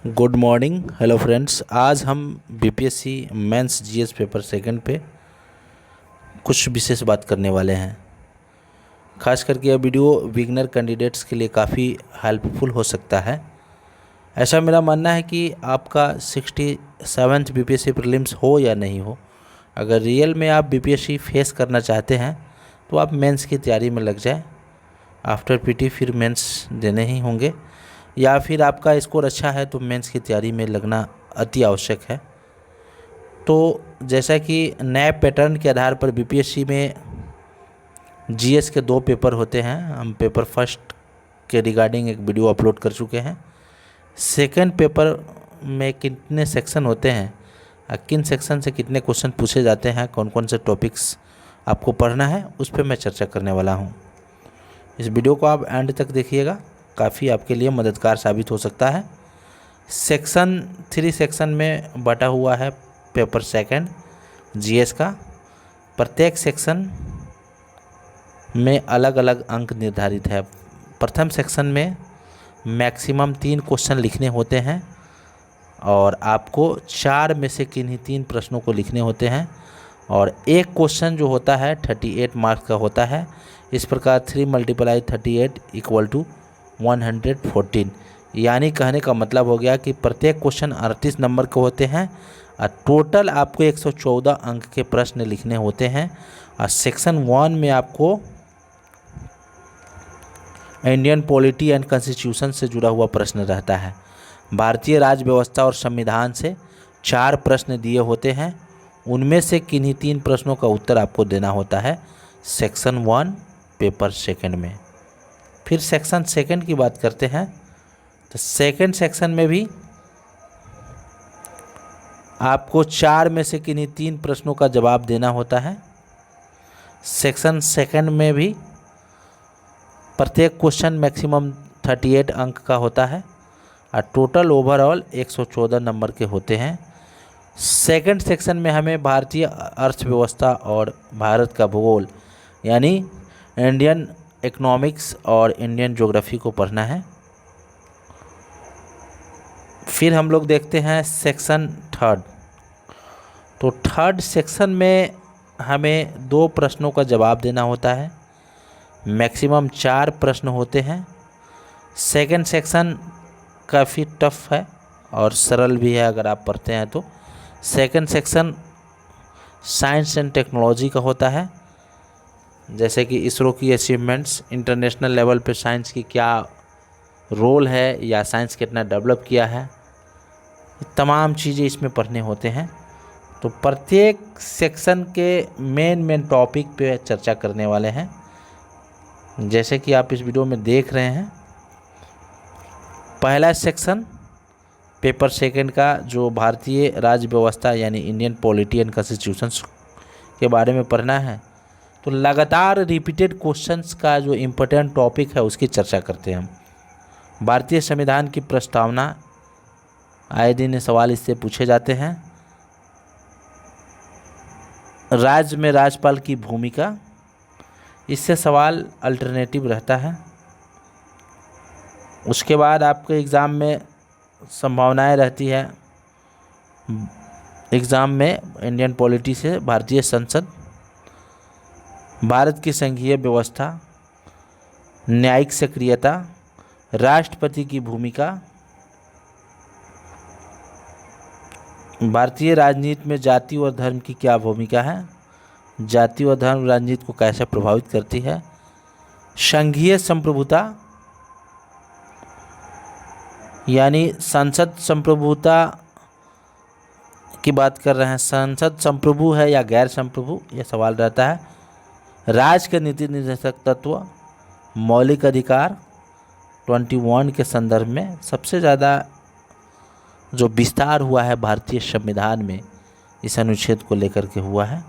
Good morning. Hello friends, आज हम BPSC mains GS paper second पे कुछ विशेष बात करने वाले हैं। खास करके यह वीडियो बिगनर कैंडिडेट्स के लिए काफ़ी हेल्पफुल हो सकता है। ऐसा मेरा मानना है कि आपका 67th बीपीएससी प्रीलिम्स हो या नहीं हो, अगर रियल में आप बीपीएससी फेस करना चाहते हैं तो आप मेंस की तैयारी में लग जाए। आफ्टर पीटी फिर मेंस देने ही होंगे, या फिर आपका स्कोर अच्छा है तो मेंस की तैयारी में लगना अति आवश्यक है। तो जैसा कि नए पैटर्न के आधार पर बीपीएससी में जीएस के 2 पेपर होते हैं, हम पेपर फर्स्ट के रिगार्डिंग एक वीडियो अपलोड कर चुके हैं। सेकंड पेपर में कितने सेक्शन होते हैं, किन सेक्शन से कितने क्वेश्चन पूछे जाते हैं, कौन कौन से टॉपिक्स आपको पढ़ना है, उस पर मैं चर्चा करने वाला हूँ। इस वीडियो को आप एंड तक देखिएगा, काफ़ी आपके लिए मददगार साबित हो सकता है। सेक्शन 3 सेक्शन में बटा हुआ है पेपर सेकंड जीएस का। प्रत्येक सेक्शन में अलग अलग अंक निर्धारित है। प्रथम सेक्शन में मैक्सिमम 3 क्वेश्चन लिखने होते हैं और आपको 4 में से किन्हीं 3 प्रश्नों को लिखने होते हैं, और एक क्वेश्चन जो होता है 38 मार्क्स का होता है। इस प्रकार 3 × 38 = 114, यानी कहने का मतलब हो गया कि प्रत्येक क्वेश्चन 38 नंबर के होते हैं और टोटल आपको 114 अंक के प्रश्न लिखने होते हैं। और सेक्शन 1 में आपको इंडियन पॉलिटी एंड कॉन्स्टिट्यूशन से जुड़ा हुआ प्रश्न रहता है। भारतीय राज्य व्यवस्था और संविधान से 4 प्रश्न दिए होते हैं, उनमें से किन्हीं 3 प्रश्नों का उत्तर आपको देना होता है सेक्शन 1 पेपर सेकंड में। फिर सेक्शन सेकंड की बात करते हैं तो सेकंड सेक्शन में भी आपको 4 में से किन्हीं 3 प्रश्नों का जवाब देना होता है। सेक्शन सेकंड में भी प्रत्येक क्वेश्चन मैक्सिमम 38 अंक का होता है और टोटल ओवरऑल 114 नंबर के होते हैं। सेकंड सेक्शन में हमें भारतीय अर्थव्यवस्था और भारत का भूगोल यानी इंडियन इकोनॉमिक्स और इंडियन ज्योग्राफी को पढ़ना है। फिर हम लोग देखते हैं सेक्शन थर्ड। तो थर्ड सेक्शन में हमें 2 प्रश्नों का जवाब देना होता है, मैक्सिमम 4 प्रश्न होते हैं। सेकंड सेक्शन काफ़ी टफ है और सरल भी है अगर आप पढ़ते हैं तो। Second section science and technology का होता है, जैसे कि इसरो की अचीवमेंट्स, इंटरनेशनल लेवल पे साइंस की क्या रोल है या साइंस कितना डेवलप किया है, तमाम चीज़ें इसमें पढ़ने होते हैं। तो प्रत्येक सेक्शन के मेन टॉपिक पे चर्चा करने वाले हैं, जैसे कि आप इस वीडियो में देख रहे हैं। पहला सेक्शन पेपर सेकंड का जो भारतीय राज्य व्यवस्था यानी इंडियन पॉलिटी एंड कॉन्स्टिट्यूशन के बारे में पढ़ना है, तो लगातार रिपीटेड क्वेश्चंस का जो इम्पोर्टेंट टॉपिक है उसकी चर्चा करते हैं हम। भारतीय संविधान की प्रस्तावना, आए दिन सवाल इससे पूछे जाते हैं। राज्य में राज्यपाल की भूमिका, इससे सवाल अल्टरनेटिव रहता है। उसके बाद आपके एग्ज़ाम में संभावनाएं रहती है, एग्ज़ाम में इंडियन पॉलिटी से भारतीय संसद, भारत की संघीय व्यवस्था, न्यायिक सक्रियता, राष्ट्रपति की भूमिका, भारतीय राजनीति में जाति और धर्म की क्या भूमिका है, जाति और धर्म राजनीति को कैसे प्रभावित करती है, संघीय संप्रभुता यानी संसद संप्रभुता की बात कर रहे हैं, संसद संप्रभु है या गैर संप्रभु, यह सवाल रहता है। राज्य के नीति निर्देशक तत्व, मौलिक अधिकार 21 के संदर्भ में सबसे ज़्यादा जो विस्तार हुआ है भारतीय संविधान में इस अनुच्छेद को लेकर के हुआ है।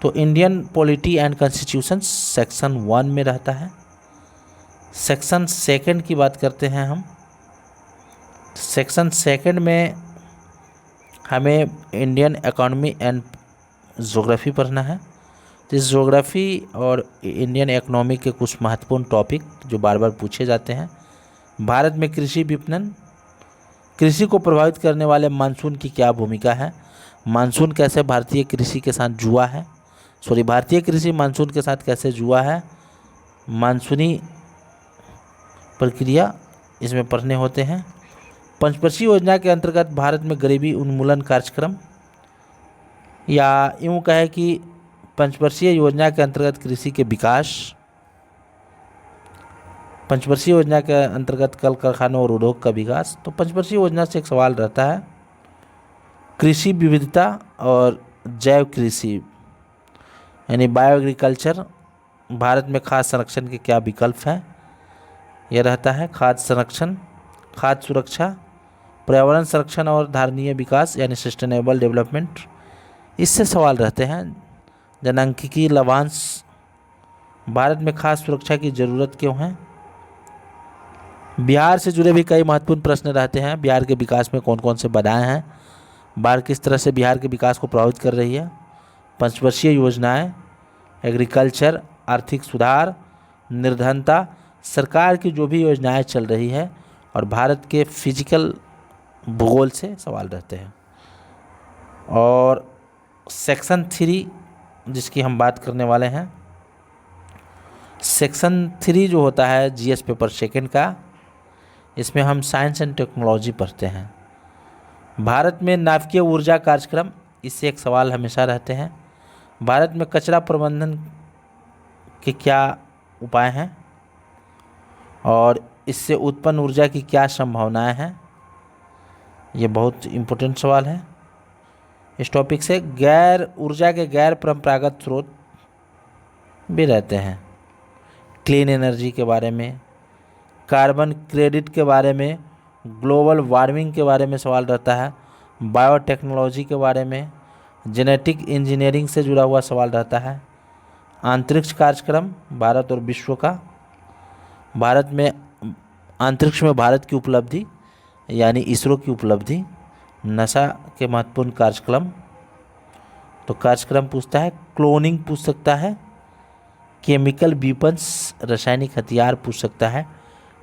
तो Indian polity and constitution section 1 में रहता है। सेक्शन सेकंड की बात करते हैं हम। सेक्शन सेकंड में हमें इंडियन इकोनॉमी एंड ज्योग्राफी पढ़ना है। तो इस ज्योग्राफी और इंडियन इकोनॉमी के कुछ महत्वपूर्ण टॉपिक जो बार बार पूछे जाते हैं। भारत में कृषि विपणन, कृषि को प्रभावित करने वाले मानसून की क्या भूमिका है? मानसून कैसे भारतीय कृषि के साथ जुआ है? भारतीय कृषि मानसून के साथ कैसे जुआ है? मानसूनी प्रक्रिया इसमें पढ़ने होते हैं। पंचवर्षीय योजना के अंतर्गत भारत में गरीबी उन्मूलन कार्यक्रम, या यूँ कहे कि पंचवर्षीय योजना के अंतर्गत कृषि के विकास, पंचवर्षीय योजना के अंतर्गत कल कारखानों और उद्योग का विकास। तो पंचवर्षीय योजना से एक सवाल रहता है, कृषि विविधता और जैव कृषि यानी बायो एग्रीकल्चर, भारत में खाद्य संरक्षण के क्या विकल्प हैं? यह रहता है खाद्य संरक्षण, खाद्य सुरक्षा, पर्यावरण संरक्षण और धारणीय विकास यानी सस्टेनेबल डेवलपमेंट। इससे सवाल रहते हैं। जनांकिकी लाभांश, भारत में खाद्य सुरक्षा की ज़रूरत क्यों है? बिहार से जुड़े भी कई महत्वपूर्ण प्रश्न रहते हैं। बिहार के विकास में कौन कौन से बाधाएं हैं? बाढ़ किस तरह से बिहार के विकास को प्रभावित कर रही है? पंचवर्षीय योजनाएं, एग्रीकल्चर, आर्थिक सुधार, निर्धनता, सरकार की जो भी योजनाएं चल रही है, और भारत के फिजिकल भूगोल से सवाल रहते हैं। और सेक्शन 3 जिसकी हम बात करने वाले हैं, सेक्शन 3 जो होता है जीएस पेपर सेकंड का, इसमें हम साइंस एंड टेक्नोलॉजी पढ़ते हैं। भारत में नाभिकीय ऊर्जा कार्यक्रम, इससे एक सवाल हमेशा रहते हैं। भारत में कचरा प्रबंधन के क्या उपाय हैं और इससे उत्पन्न ऊर्जा की क्या संभावनाएं हैं? ये बहुत इम्पोर्टेंट सवाल है। इस टॉपिक से ऊर्जा के गैर परंपरागत स्रोत भी रहते हैं। क्लीन एनर्जी के बारे में, कार्बन क्रेडिट के बारे में, ग्लोबल वार्मिंग के बारे में सवाल रहता है, बायोटेक्नोलॉजी के बारे में, जेनेटिक इंजीनियरिंग से जुड़ा हुआ सवाल रहता है, अंतरिक्ष कार्यक्रम भारत और विश्व का, भारत में अंतरिक्ष में भारत की उपलब्धि यानी इसरो की उपलब्धि, नासा के महत्वपूर्ण कार्यक्रम, तो कार्यक्रम पूछता है, क्लोनिंग पूछ सकता है, केमिकल वेपन्स रासायनिक हथियार पूछ सकता है,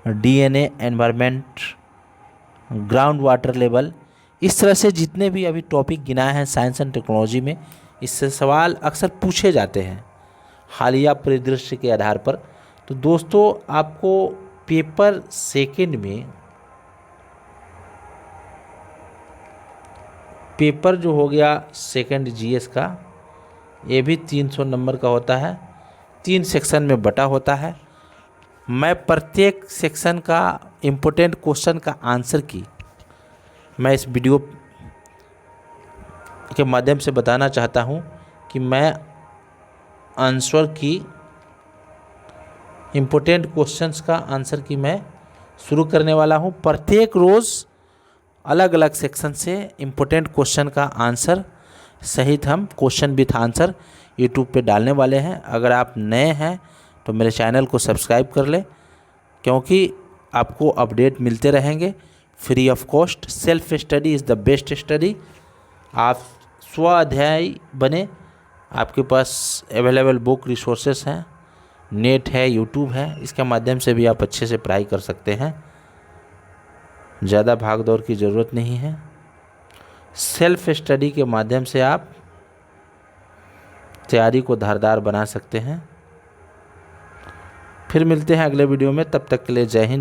DNA, environment, ground water level. इस तरह से जितने भी अभी टॉपिक गिनाए हैं साइंस एंड टेक्नोलॉजी में, इससे सवाल अक्सर पूछे जाते हैं हालिया परिदृश्य के आधार पर। तो दोस्तों, आपको पेपर सेकंड में पेपर जो हो गया सेकंड जीएस का, ये भी 300 नंबर का होता है, 3 सेक्शन में बटा होता है। मैं प्रत्येक सेक्शन का इम्पोर्टेंट क्वेश्चन का आंसर की मैं इस वीडियो के माध्यम से बताना चाहता हूं कि मैं आंसर की इम्पोर्टेंट क्वेश्चंस का आंसर की मैं शुरू करने वाला हूं। प्रत्येक रोज़ अलग अलग सेक्शन से इम्पोर्टेंट क्वेश्चन का आंसर सहित हम क्वेश्चन विथ आंसर यूट्यूब पे डालने वाले हैं। अगर आप नए हैं तो मेरे चैनल को सब्सक्राइब कर लें, क्योंकि आपको अपडेट मिलते रहेंगे free of cost. Self study is the best study. आप स्व अध्यायी बने, आपके पास अवेलेबल बुक रिसोर्सेस हैं, नेट है, यूट्यूब है, इसके माध्यम से भी आप अच्छे से पढ़ाई कर सकते हैं। ज़्यादा भाग दौड़ की ज़रूरत नहीं है। सेल्फ स्टडी के माध्यम से आप तैयारी को धारदार बना सकते हैं। फिर मिलते हैं अगले वीडियो में, तब तक के लिए जय हिंद।